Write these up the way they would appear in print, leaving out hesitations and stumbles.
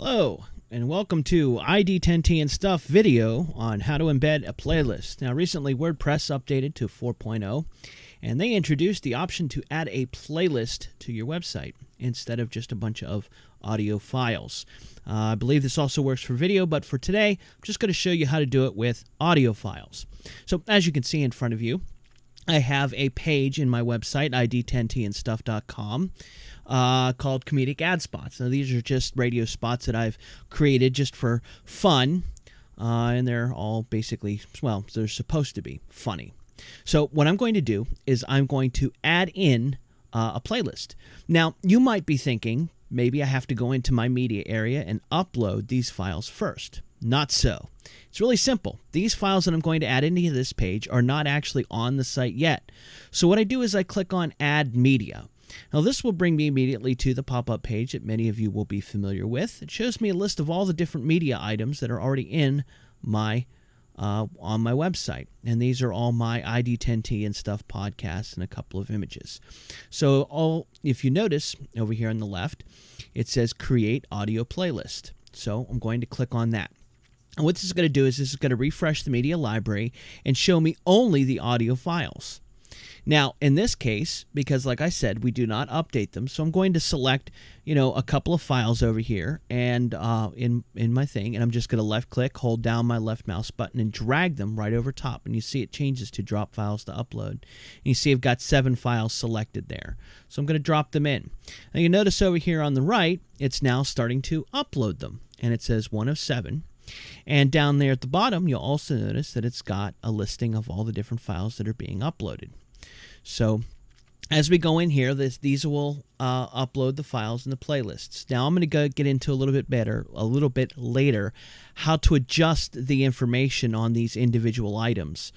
Hello, and welcome to ID10T and Stuff video on how to embed a playlist. Now, recently WordPress updated to 4.0, and they introduced the option to add a playlist to your website instead of just a bunch of audio files. I believe this also works for video, but for today, I'm just going to show you how to do it with audio files. So, as you can see in front of you, I have a page in my website, id10tandstuff.com, called Comedic Ad Spots. Now, these are just radio spots that I've created just for fun, and they're all basically, well, they're supposed to be funny. So what I'm going to do is I'm going to add in a playlist. Now, you might be thinking, maybe I have to go into my media area and upload these files first. Not so. It's really simple. These files that I'm going to add into this page are not actually on the site yet. So what I do is I click on Add Media. Now this will bring me immediately to the pop-up page that many of you will be familiar with. It shows me a list of all the different media items that are already in my on my website. And these are all my ID10T and Stuff podcasts and a couple of images. So if you notice over here on the left, it says Create Audio Playlist. So I'm going to click on that. And what this is going to do is this is going to refresh the media library and show me only the audio files. Now, in this case, because like I said, we do not update them, so I'm going to select, a couple of files over here and in my thing, and I'm just going to left-click, hold down my left mouse button, and drag them right over top. And you see it changes to drop files to upload. And you see I've got 7 files selected there. So I'm going to drop them in. Now, you notice over here on the right, it's now starting to upload them. And it says 1 of 7. And down there at the bottom, you'll also notice that it's got a listing of all the different files that are being uploaded. So as we go in here, these will upload the files and the playlists. Now I'm going to get into a little bit later, how to adjust the information on these individual items.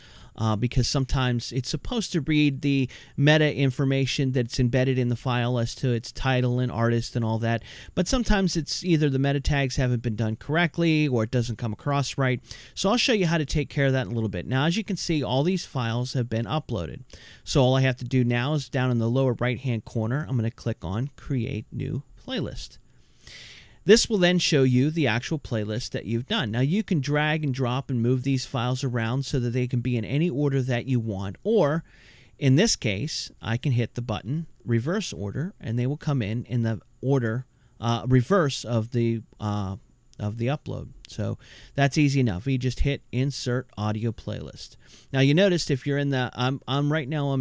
Because sometimes it's supposed to read the meta information that's embedded in the file as to its title and artist and all that. But sometimes it's either the meta tags haven't been done correctly or it doesn't come across right. So I'll show you how to take care of that in a little bit. Now, as you can see, all these files have been uploaded. So all I have to do now is down in the lower right-hand corner, I'm going to click on Create New Playlist. This will then show you the actual playlist that you've done. Now, you can drag and drop and move these files around so that they can be in any order that you want. Or, in this case, I can hit the button Reverse Order, and they will come in the order reverse of the upload. So that's easy enough. You just hit Insert Audio Playlist. Now you noticed if you're in the I'm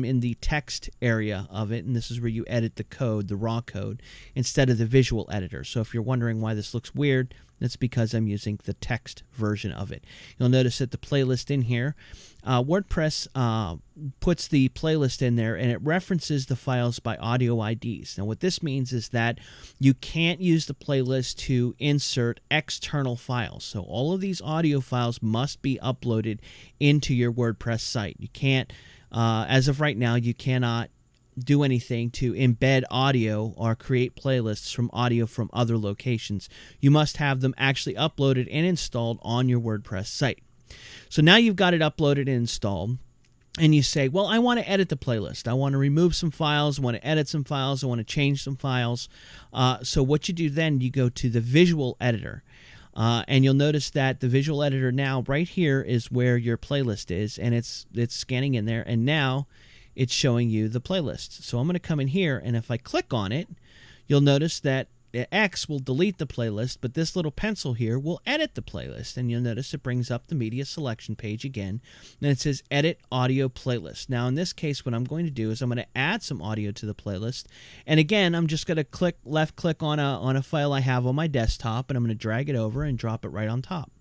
in the text area of it, and this is where you edit the code, the raw code, instead of the visual editor. So if you're wondering why this looks weird, that's because I'm using the text version of it. You'll notice that the playlist in here, WordPress puts the playlist in there and it references the files by audio IDs. Now what this means is that you can't use the playlist to insert external files. So all of these audio files must be uploaded into your WordPress site. You can't, as of right now, you cannot do anything to embed audio or create playlists from audio from other locations. You must have them actually uploaded and installed on your WordPress site. So now you've got it uploaded and installed, and you say, well, I want to edit the playlist. I want to remove some files, I want to edit some files, I want to change some files. So what you do then, you go to the visual editor. And you'll notice that the visual editor now right here is where your playlist is, and it's scanning in there, and now it's showing you the playlist. So I'm going to come in here, and if I click on it, you'll notice that X will delete the playlist, but this little pencil here will edit the playlist. And you'll notice it brings up the media selection page again, and it says Edit Audio Playlist. Now in this case, what I'm going to do is I'm going to add some audio to the playlist. And again, I'm just going to left click on a file I have on my desktop, and I'm going to drag it over and drop it right on top.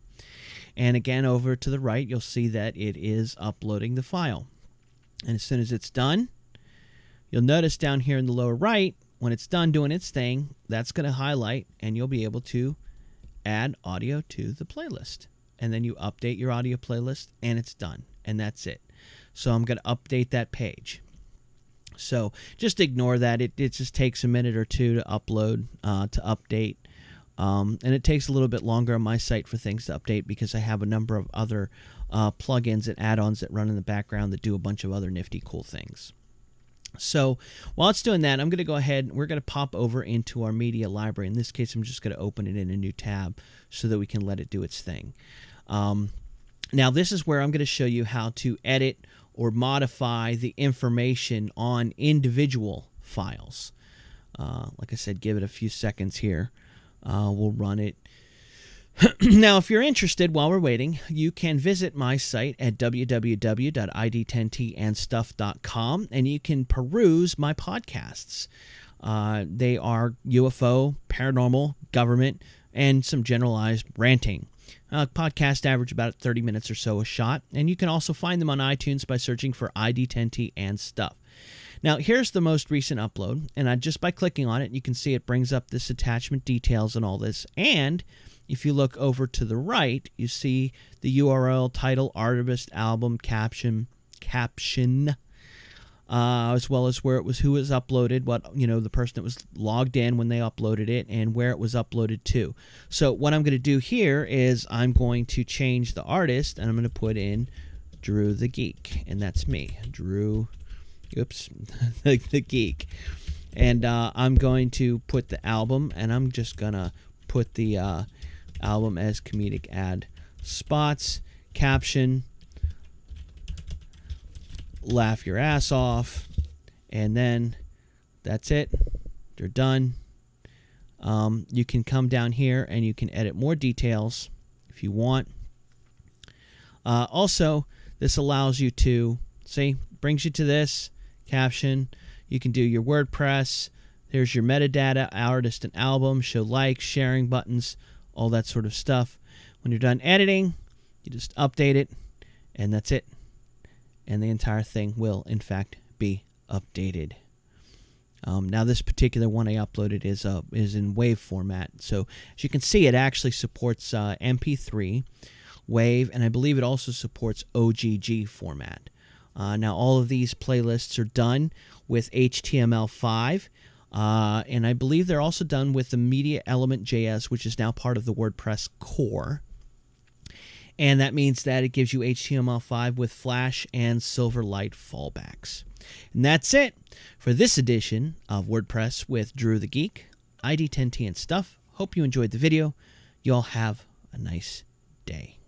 And again, over to the right, you'll see that it is uploading the file. And as soon as it's done, you'll notice down here in the lower right, when it's done doing its thing, that's going to highlight, and you'll be able to add audio to the playlist. And then you update your audio playlist, and it's done. And that's it. So I'm going to update that page. So just ignore that. It just takes a minute or two to upload, to update. And it takes a little bit longer on my site for things to update because I have a number of other plugins and add-ons that run in the background that do a bunch of other nifty cool things. So while it's doing that, I'm going to go ahead and we're going to pop over into our media library. In this case, I'm just going to open it in a new tab so that we can let it do its thing. Now, this is where I'm going to show you how to edit or modify the information on individual files. Like I said, give it a few seconds here. We'll run it. Now, if you're interested, while we're waiting, you can visit my site at www.id10tandstuff.com, and you can peruse my podcasts. They are UFO, paranormal, government, and some generalized ranting. Podcast average about 30 minutes or so a shot, and you can also find them on iTunes by searching for ID10T and Stuff. Now, here's the most recent upload, and just by clicking on it, you can see it brings up this attachment details and all this, and if you look over to the right, you see the URL, title, artist, album, caption, as well as where it was, who was uploaded, the person that was logged in when they uploaded it, and where it was uploaded to. So what I'm going to do here is I'm going to change the artist, and I'm going to put in Drew the Geek, and that's me, Drew. Oops, the Geek, and I'm going to put the album, and I'm just gonna put the album as comedic ad spots, caption, laugh your ass off, and then that's it. They're done. You can come down here and you can edit more details if you want. Also, this allows you to see, brings you to this caption. You can do your WordPress. There's your metadata, artist and album, show likes, sharing buttons, all that sort of stuff. When you're done editing, you just update it, and that's it. And the entire thing will, in fact, be updated. Now, this particular one I uploaded is in WAV format. So, as you can see, it actually supports MP3, WAV, and I believe it also supports OGG format. Now, all of these playlists are done with HTML5, and I believe they're also done with the Media Element JS, which is now part of the WordPress core. And that means that it gives you HTML5 with Flash and Silverlight fallbacks. And that's it for this edition of WordPress with Drew the Geek, ID10T and Stuff. Hope you enjoyed the video. You all have a nice day.